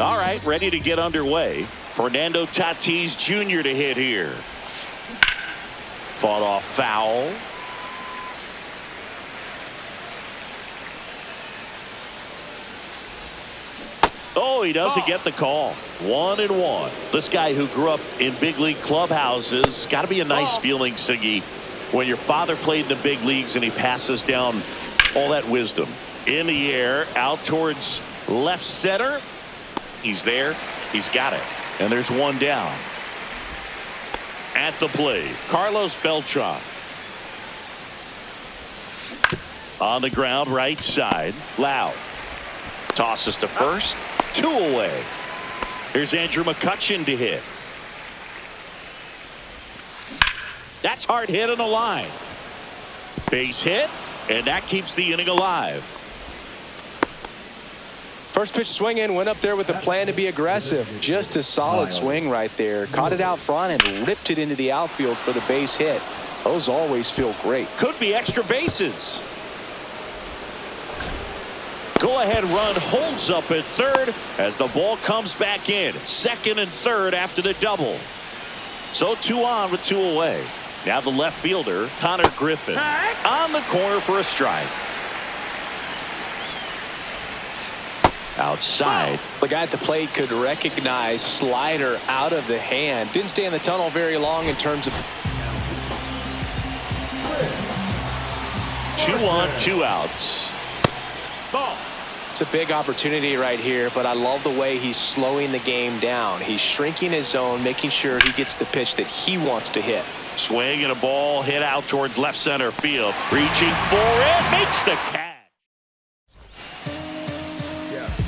All right, ready to get underway. Fernando Tatis Jr. to hit here. Fought off foul. Oh, he doesn't get the call. 1-1. This guy who grew up in big league clubhouses, got to be a nice feeling, Siggy, when your father played in the big leagues and he passes down all that wisdom. In the air, out towards left center. He's there. He's got it. And there's one down. At the plate, Carlos Beltran. On the ground, right side. Lau tosses to first. 2 away. Here's Andrew McCutchen to hit. That's hard hit on the line. Base hit, and that keeps the inning alive. First pitch swing in, went up there with the plan to be aggressive. Just a solid swing right there. Caught it out front and ripped it into the outfield for the base hit. Those always feel great. Could be extra bases. Go-ahead run holds up at third as the ball comes back in. Second and third after the double. So 2 on with 2 away. Now the left fielder, Connor Griffin, on the corner for a strike. Outside. The guy at the plate could recognize slider out of the hand. Didn't stay in the tunnel very long in terms of 2 on, 2 outs. Ball. It's a big opportunity right here, but I love the way he's slowing the game down. He's shrinking his zone, making sure he gets the pitch that he wants to hit. Swing and a ball hit out towards left center field. Reaching for it, makes the catch.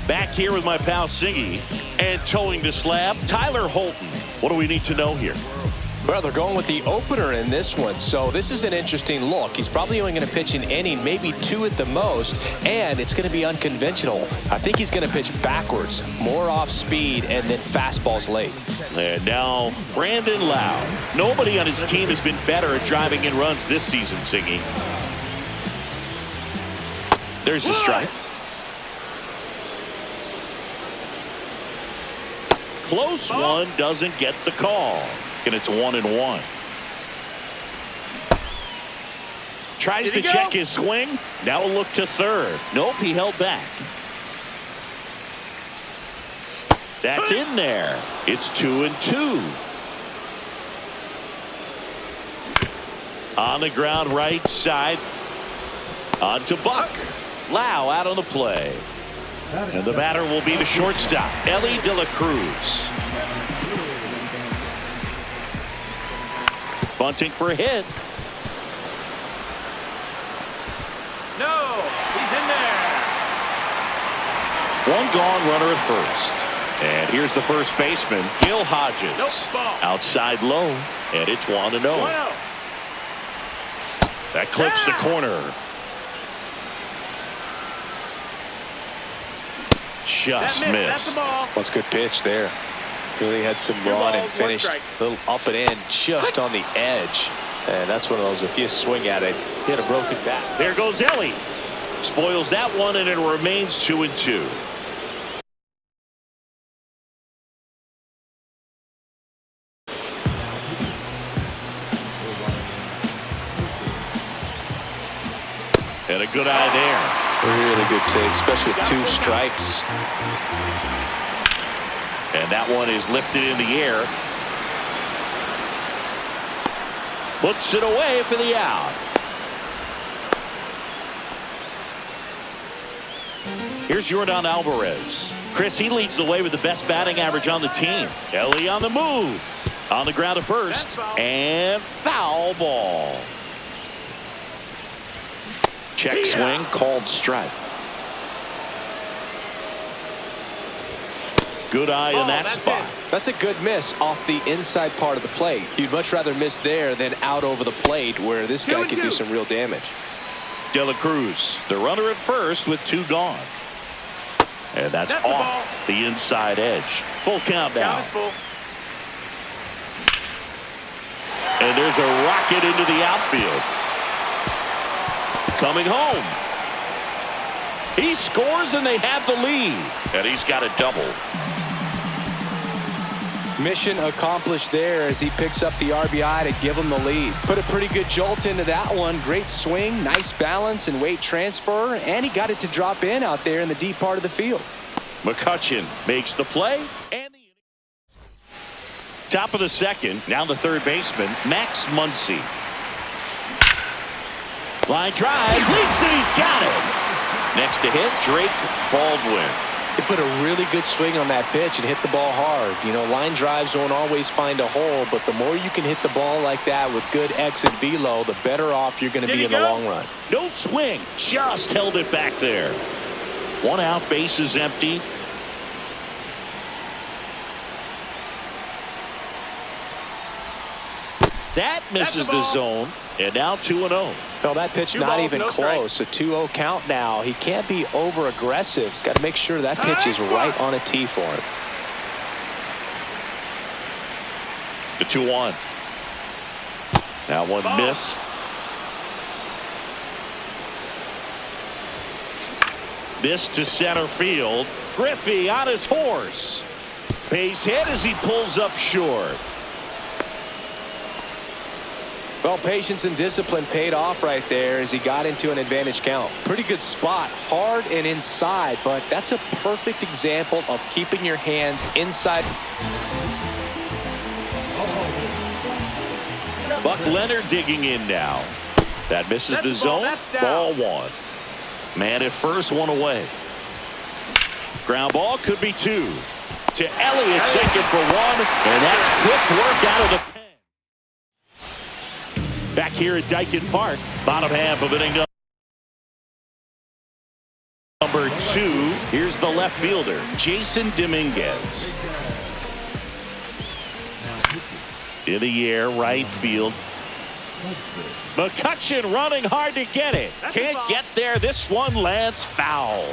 Back here with my pal Siggy, and towing the slab, Tyler Holton. What do we need to know here? Well, they're going with the opener in this one, so this is an interesting look. He's probably only going to pitch an inning, maybe 2 at the most, and it's going to be unconventional. I think he's going to pitch backwards, more off speed, and then fastballs late. And now Brandon Lau. Nobody on his team has been better at driving in runs this season, Siggy. There's the strike. Close one, doesn't get the call. And it's 1-1. Tries to check his swing. Now a look to third. Nope, he held back. That's in there. It's 2-2. On the ground, right side. On to Buck. Lau out on the play. And the batter will be the shortstop, Elly De La Cruz. Bunting for a hit. No, he's in there. 1 gone, runner at first. And here's the first baseman, Gil Hodges. Nope, outside low, and it's 1-0. That clips the corner. Just missed. That's a good pitch there. Really had some run and finished a little up and in just on the edge. And that's one of those, if you swing at it, you had a broken bat. There goes Elly. Spoils that one, and it remains 2-2. And a good eye there. Really good take, especially with 2 strikes. And that one is lifted in the air. Puts it away for the out. Here's Yordan Alvarez. Chris, he leads the way with the best batting average on the team. Elly on the move. On the ground at first. And foul ball. Check swing, called strike. Good eye in that spot. That's a good miss off the inside part of the plate. You'd much rather miss there than out over the plate where this guy can do some real damage. De La Cruz, the runner at first with 2 gone. And that's off the inside edge. Full count now. And there's a rocket into the outfield. coming home. He scores and they have the lead. And he's got a double. Mission accomplished there as he picks up the RBI to give him the lead. Put a pretty good jolt into that one. Great swing, nice balance and weight transfer, and he got it to drop in out there in the deep part of the field. McCutchen makes the play, and the top of the second. Now the third baseman, Max Muncy. Line drive, leaps and he's got it. Next to hit, Drake Baldwin. He put a really good swing on that pitch and hit the ball hard. You know, line drives won't always find a hole, but the more you can hit the ball like that with good exit velo, the better off you're going to be in the long run. No swing, just held it back there. One out, base is empty. That misses the zone, and now 2-0. No, that pitch not even close. A 2-0 count now. He can't be over-aggressive. He's got to make sure that pitch is right on a tee for him. The 2-1. Now one missed. This to center field. Griffey on his horse. Base hit as he pulls up short. Well, patience and discipline paid off right there as he got into an advantage count. Pretty good spot, hard and inside, but that's a perfect example of keeping your hands inside. Buck Leonard digging in now. That misses the zone. Ball one. Man at first, one away. Ground ball could be two. To Elliott, second for one, and that's quick work out of the pen. Back here at Daikin Park, bottom half of inning number 2. Here's the left fielder, Jason Dominguez. In the air, right field. McCutchen running hard to get it. Can't get there. This one lands foul.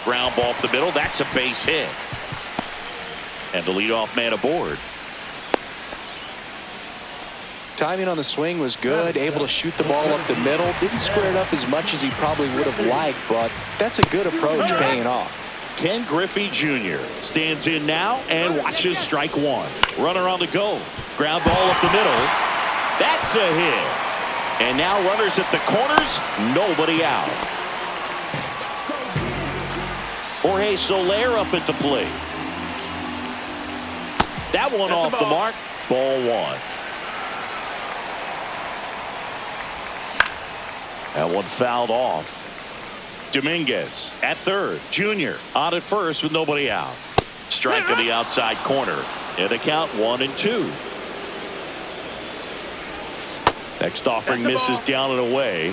Ground ball up the middle. That's a base hit. And the leadoff man aboard. Timing on the swing was good, able to shoot the ball up the middle. Didn't square it up as much as he probably would have liked, but that's a good approach paying off. Ken Griffey Jr. stands in now and watches strike one. Runner on the go. Ground ball up the middle. That's a hit. And now runners at the corners, nobody out. Jorge Soler up at the plate. That one off the mark. Ball one. That one fouled off. Dominguez at third. Junior on at first with nobody out. Strike on the outside corner. And the count 1-2. Next offering misses down and away.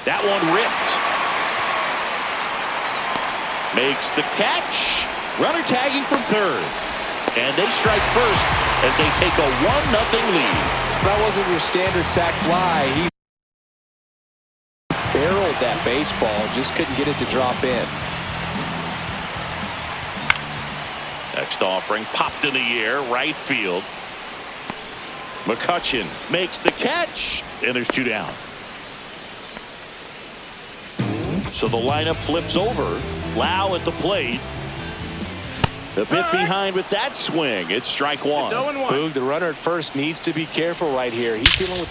That one ripped. Makes the catch. Runner tagging from third. And they strike first as they take a 1-0 lead. That wasn't your standard sac fly. He barreled that baseball, just couldn't get it to drop in. Next offering popped in the air, right field. McCutchen makes the catch, and there's 2 down. So the lineup flips over. Lau at the plate. A bit behind with that swing. It's strike one. Boog, the runner at first needs to be careful right here. He's dealing with.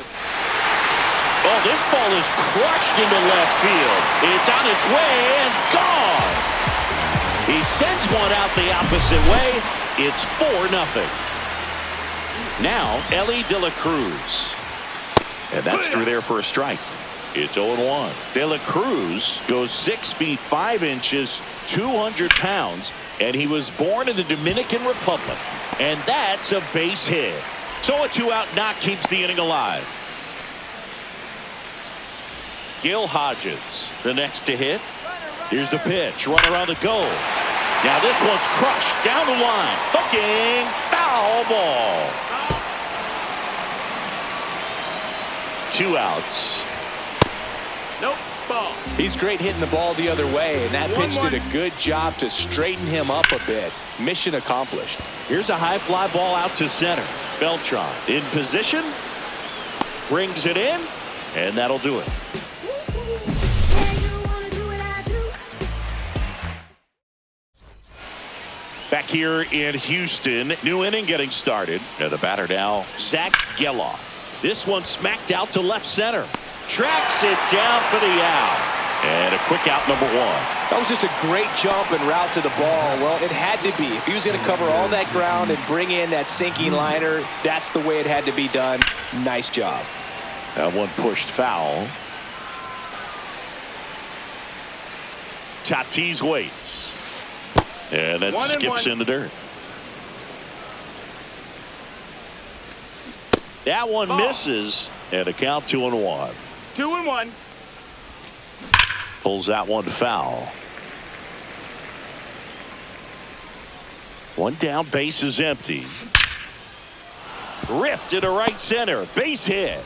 Oh, this ball is crushed into left field. It's on its way and gone. He sends one out the opposite way. It's 4-0. Now, Elly De La Cruz. And that's through there for a strike. It's 0-1. De La Cruz goes 6 feet 5 inches, 200 pounds, and he was born in the Dominican Republic. And that's a base hit. So a 2-out knock keeps the inning alive. Gil Hodges, the next to hit. Here's the pitch. Runner on the go. Now this one's crushed down the line. Hooking. Foul ball. 2 outs. Nope. Ball. He's great hitting the ball the other way, and that pitch did a good job to straighten him up a bit. Mission accomplished. Here's a high fly ball out to center. Beltran in position. Brings it in, and that'll do it. Back here in Houston, new inning getting started. And the batter now, Zach Geloff. This one smacked out to left center. Tracks it down for the out. And a quick out, number one. That was just a great jump and route to the ball. Well, it had to be. If he was going to cover all that ground and bring in that sinking liner, that's the way it had to be done. Nice job. That one pushed foul. Tatis waits. And that skips in the dirt. That one misses, and a count 2-1. 2-1. Pulls that one foul. One down, base is empty. Ripped into right center, base hit.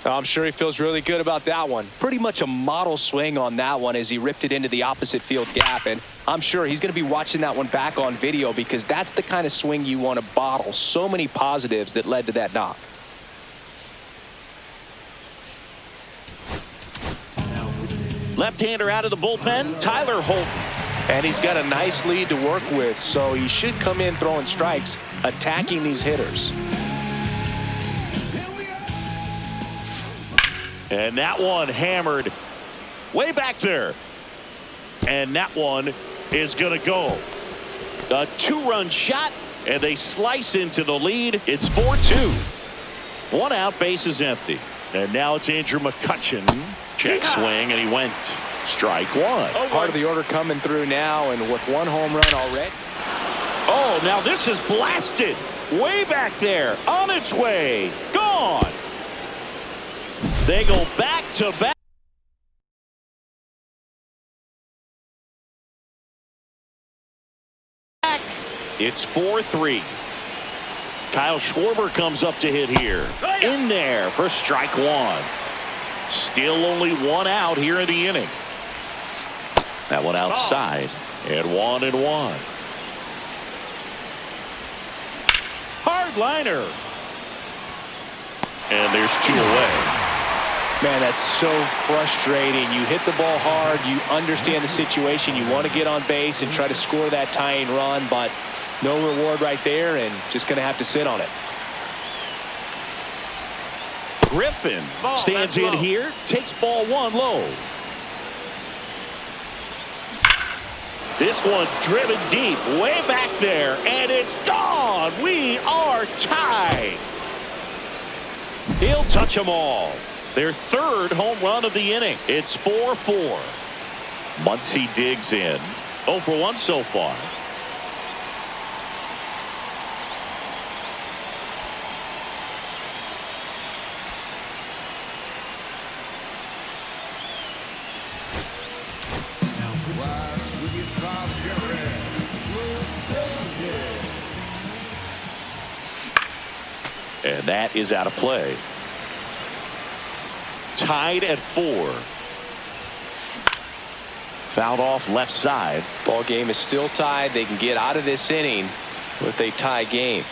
I'm sure he feels really good about that one. Pretty much a model swing on that one as he ripped it into the opposite field gap. And I'm sure he's going to be watching that one back on video because that's the kind of swing you want to bottle. So many positives that led to that knock. Left-hander out of the bullpen, Tyler Holton. And he's got a nice lead to work with, so he should come in throwing strikes, attacking these hitters. And that one hammered way back there. And that one is going to go. A two-run shot, and they slice into the lead. It's 4-2. One out, base is empty. And now it's Andrew McCutchen. Check swing, and he went strike one. Part of the order coming through now, and with one home run already. Oh, now this is blasted. Way back there, on its way, gone. They go back to back. It's 4-3. Kyle Schwarber comes up to hit here. In there for strike one. Still only one out here in the inning. That one outside. And 1-1. Hard liner. And there's two away. Man, that's so frustrating. You hit the ball hard. You understand the situation. You want to get on base and try to score that tying run, but no reward right there, and just going to have to sit on it. Griffin stands in here, takes ball one low. This one driven deep, way back there, and it's gone. We are tied. He'll touch them all. Their third home run of the inning. It's 4-4. Muncy digs in. 0 for 1 so far. And that is out of play. Tied at 4. Fouled off left side. Ball game is still tied. They can get out of this inning with a tie game.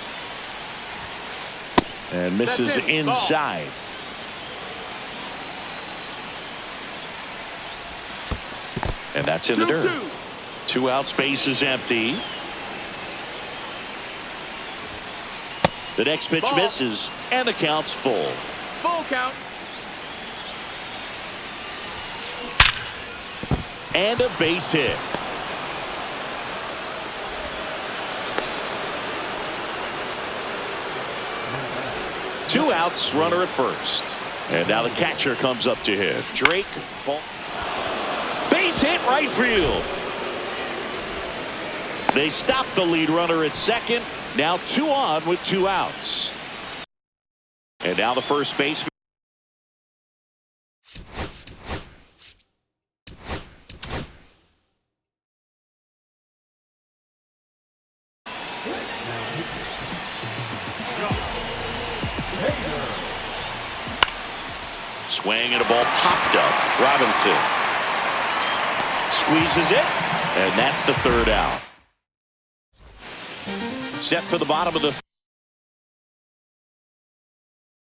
And misses inside. And that's in the dirt. 2 out, space is empty. The next pitch misses, and the count's full. Full count. And a base hit. Two outs, runner at first. And now the catcher comes up to hit. Drake. Base hit right field. They stop the lead runner at second. Now 2 on with 2 outs. And now the first baseman. Swing and a ball popped up. Robinson squeezes it, and that's the third out. Set for the bottom of the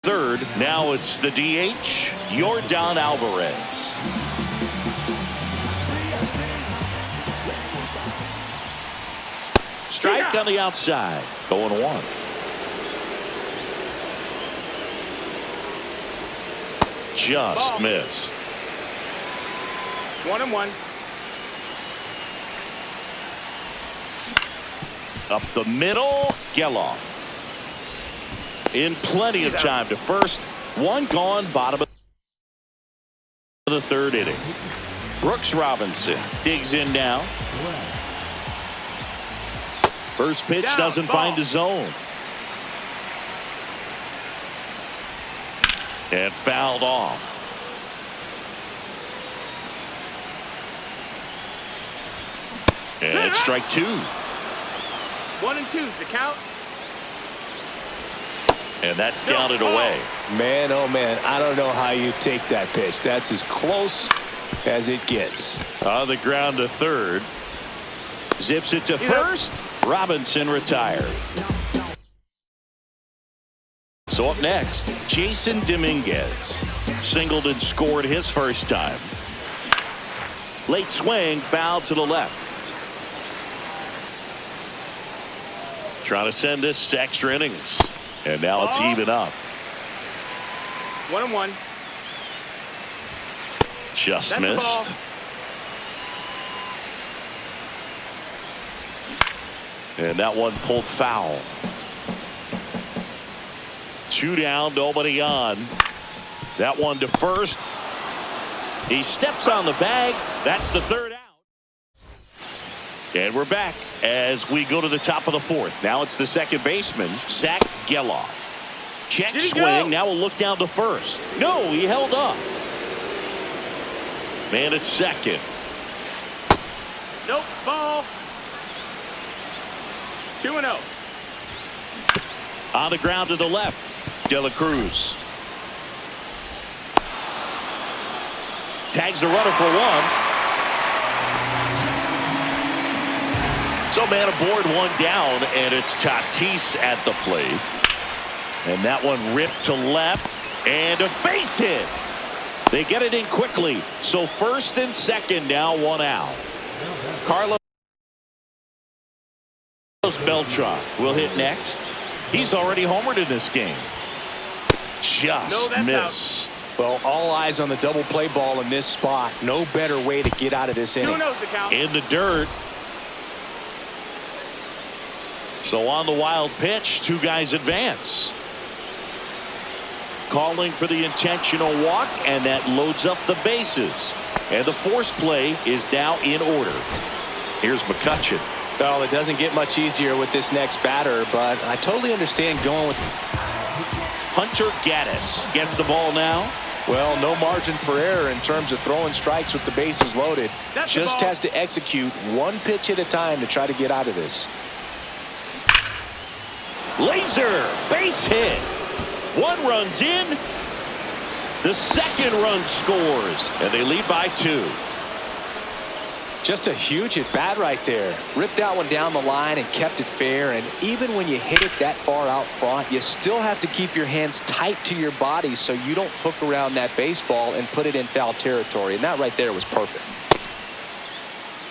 third. Now it's the DH, Yordan Alvarez. Strike on the outside. 0-1. Just Ball. missed. 1-1. Up the middle, Geloff. In plenty of time to first. One gone, bottom of the third inning. Brooks Robinson digs in now. First pitch Down, doesn't ball. find the zone. And fouled off. And it's strike two. 1-2's the count. And that's down and away. Man, oh man, I don't know how you take that pitch. That's as close as it gets. On the ground to third. Zips it to first. Robinson retired. So up next, Jason Dominguez. Singled and scored his first time. Late swing, foul to the left. Trying to send this to extra innings. And now it's even up. 1-1. Just That's missed. And that one pulled foul. 2 down, nobody on. That one to first. He steps on the bag. That's the third out. And we're back as we go to the top of the fourth. Now it's the second baseman, Zach Geloff. Check Did he swing. go? Now we'll look down to first. No, he held up. Man at second. Nope. Ball. 2-0. On the ground to the left. De La Cruz. Tags the runner for one. So man aboard, one down, and it's Tatis at the plate. And that one ripped to left, and a base hit. They get it in quickly. So first and second now, one out. Carlos Beltran will hit next. He's already homered in this game. Just missed. Well, all eyes on the double play ball in this spot. No better way to get out of this inning. 2-0's the count. In the dirt. So on the wild pitch, two guys advance. Calling for the intentional walk, and that loads up the bases. And the force play is now in order. Here's McCutchen. Well, it doesn't get much easier with this next batter, but I totally understand going with Hunter Gaddis gets the ball now. Well, no margin for error in terms of throwing strikes with the bases loaded. That's the Just ball. has to execute one pitch at a time to try to get out of this. Laser base hit. One runs in. The second run scores, and they lead by 2. Just a huge at bat right there. Ripped that one down the line and kept it fair. And even when you hit it that far out front, you still have to keep your hands tight to your body so you don't hook around that baseball and put it in foul territory. And that right there was perfect.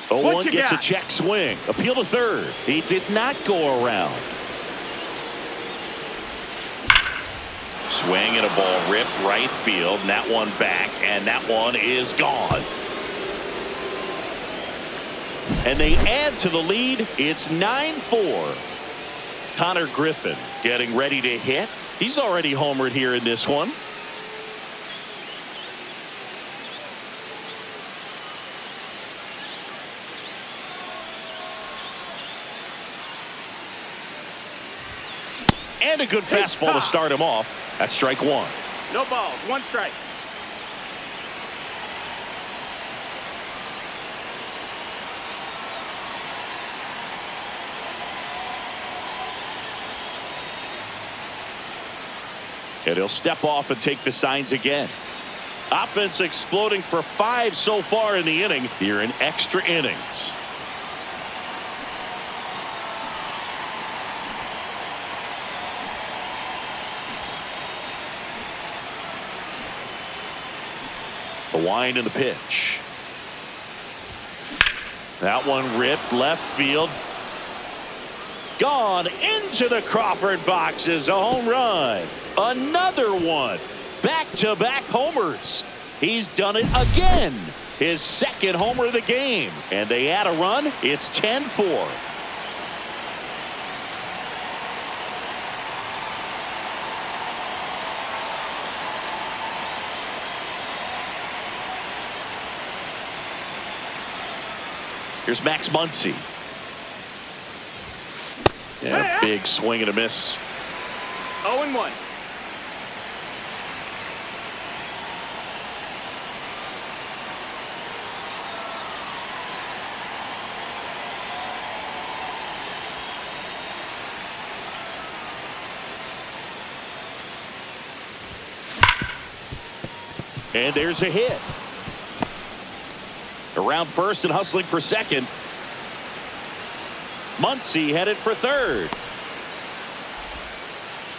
0-1 gets a check swing. Appeal to third. He did not go around. Swing and a ball ripped right field. And that one back, and that one is gone. And they add to the lead. It's 9-4. Connor Griffin getting ready to hit. He's already homered here in this one. And a good fastball to start him off. That's strike one. No balls. 1 strike. And he'll step off and take the signs again. Offense exploding for 5 so far in the inning here in extra innings. The wind and the pitch. That one ripped left field. Gone into the Crawford boxes. A home run. Another one. Back-to-back homers. He's done it again. His second homer of the game. And they add a run. It's 10-4. Here's Max Muncy. Yeah, big swing and a miss. 0-1. And there's a hit. Around first and hustling for second. Muncy headed for third.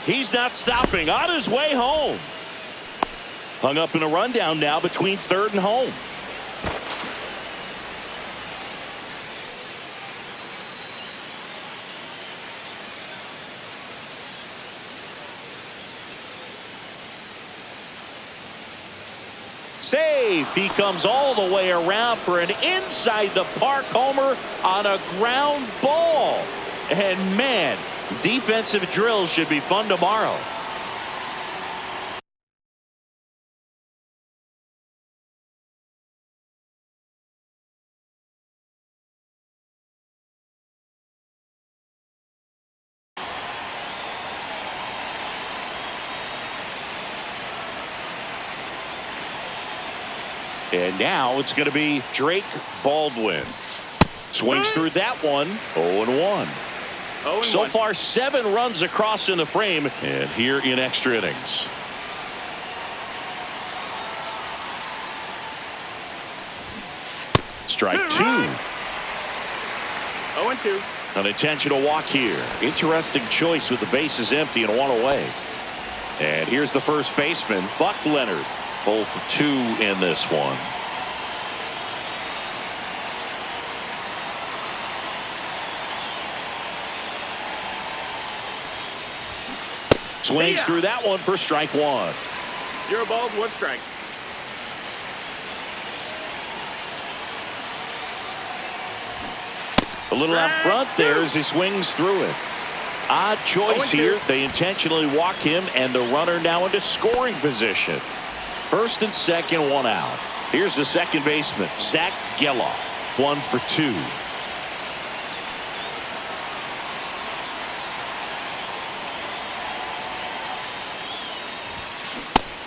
He's not stopping. On his way home. Hung up in a rundown now between third and home. Safe. He comes all the way around for an inside the park homer on a ground ball. And man, defensive drills should be fun tomorrow. And now it's going to be Drake Baldwin. Swings through that one. 0-1. So far 7 runs across in the frame. And here in extra innings. Strike 2. 0-2. An intentional walk here. Interesting choice with the bases empty and 1 away. And here's the first baseman, Buck Leonard. 0 for 2 in this one. Swings through that one for strike 1. 0 balls, 1 strike. A little out front there as he swings through it. Odd choice here. They intentionally walk him, and the runner now into scoring position. First and second, 1 out. Here's the second baseman, Zach Geloff. 1 for 2.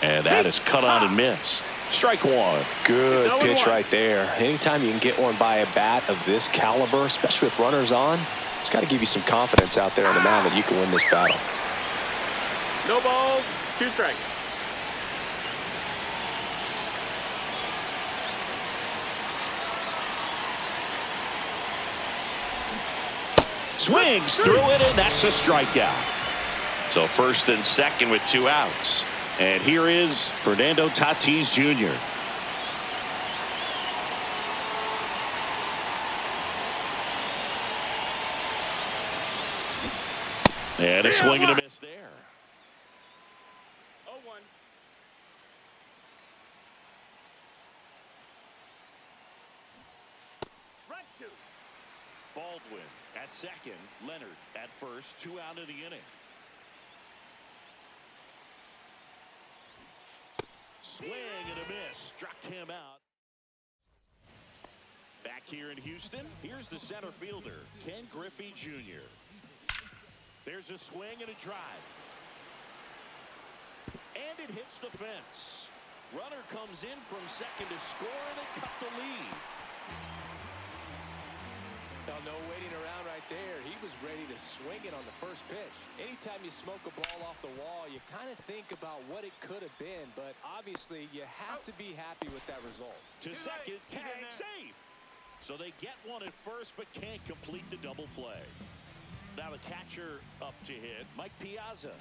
And that is cut on and missed. Strike 1. Good pitch right there. Anytime you can get one by a bat of this caliber, especially with runners on, it's got to give you some confidence out there on the mound that you can win this battle. No balls, 2 strikes. Swings through it, and that's a strikeout. So first and second with 2 outs. And here is Fernando Tatis Jr. And a swing and a miss there. 0-1. Run 2. Baldwin at second. Leonard at first. 2 out of the inning. Swing and a miss. Struck him out. Back here in Houston, here's the center fielder, Ken Griffey Jr. There's a swing and a drive. And it hits the fence. Runner comes in from second to score, and they cut the lead. No waiting around right there. He was ready to swing it on the first pitch. Anytime you smoke a ball off the wall, you kind of think about what it could have been, but obviously you have to be happy with that result. To second, tag safe. So they get one at first, but can't complete the double play. Now the catcher up to hit, Mike Piazza.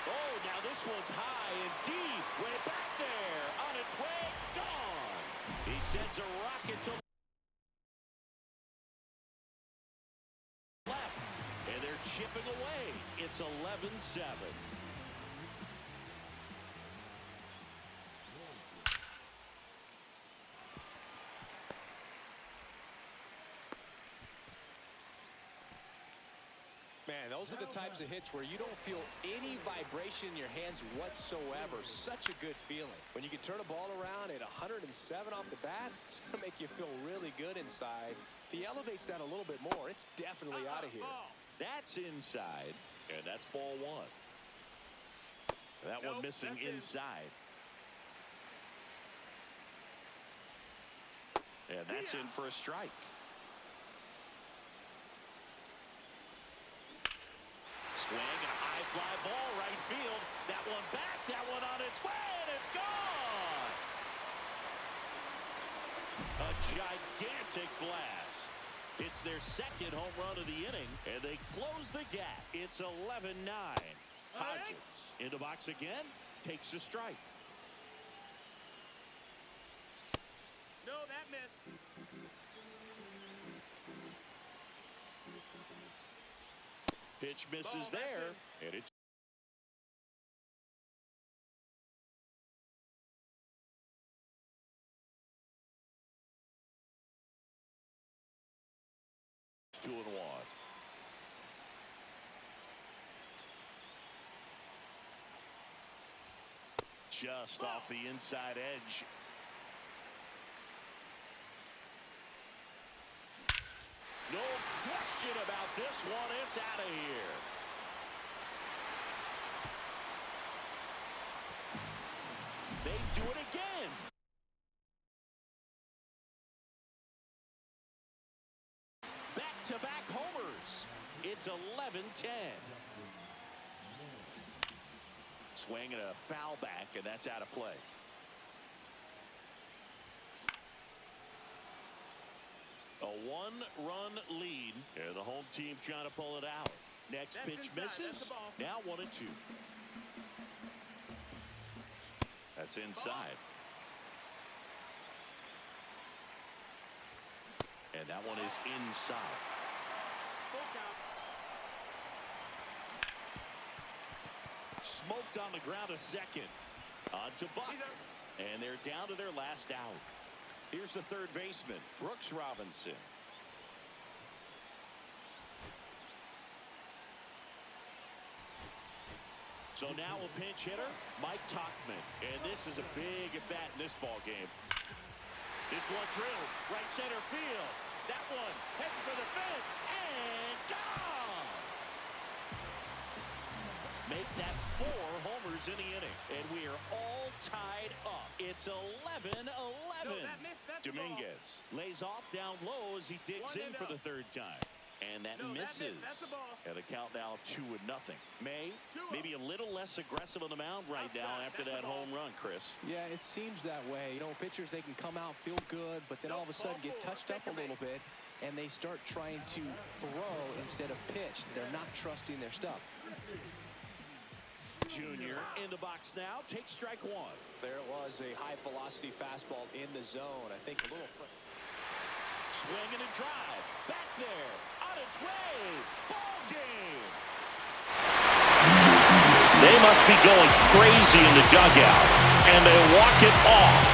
Oh, now this one's high and deep, way back there, on its way, gone. He sends a rocket to left, and they're chipping away. It's 11-7. Man, those are the types of hits where you don't feel any vibration in your hands whatsoever. Such a good feeling. When you can turn a ball around at 107 off the bat, it's going to make you feel really good inside. If he elevates that a little bit more, it's definitely out of here. That's inside, and that's ball one. That one missing inside. And that's in for a strike. Swing, a high fly ball, right field. That one back, that one on its way, and it's gone! A gigantic blast. It's their second home run of the inning, and they close the gap. It's 11-9. Hodges into box again, takes a strike. No, that missed. Pitch misses there, and it's two and one. Just off the inside edge. No question about this one. It's out of here. They do it again. Back-to-back homers. It's 11-10. Swing and a foul back, and that's out of play. A one-run lead, and the home team trying to pull it out. Next pitch misses. Now 1-2. That's inside. And that one is inside. Smoked on the ground a second. On to Buck. And they're down to their last out. Here's the third baseman, Brooks Robinson. So now a pinch hitter, Mike Tauchman. And this is a big at-bat in this ball game. This one drilled, right center field. That one heading for the fence, and gone! Make that 4 homers in the inning, and we are all tied up. It's 11-11. Dominguez lays off down low as he digs in for the third time. And that misses. And the count now 2-0. May, maybe a little less aggressive on the mound right now after that home run, Chris. Yeah, it seems that way. You know, pitchers, they can come out, feel good, but then all of a sudden get touched up a little bit, and they start trying to throw instead of pitch. They're not trusting their stuff. Junior in the box now, takes strike one. There it was, a high-velocity fastball in the zone. I think a little... Swing and a drive. Back there. On its way. Ball game. They must be going crazy in the dugout. And they walk it off.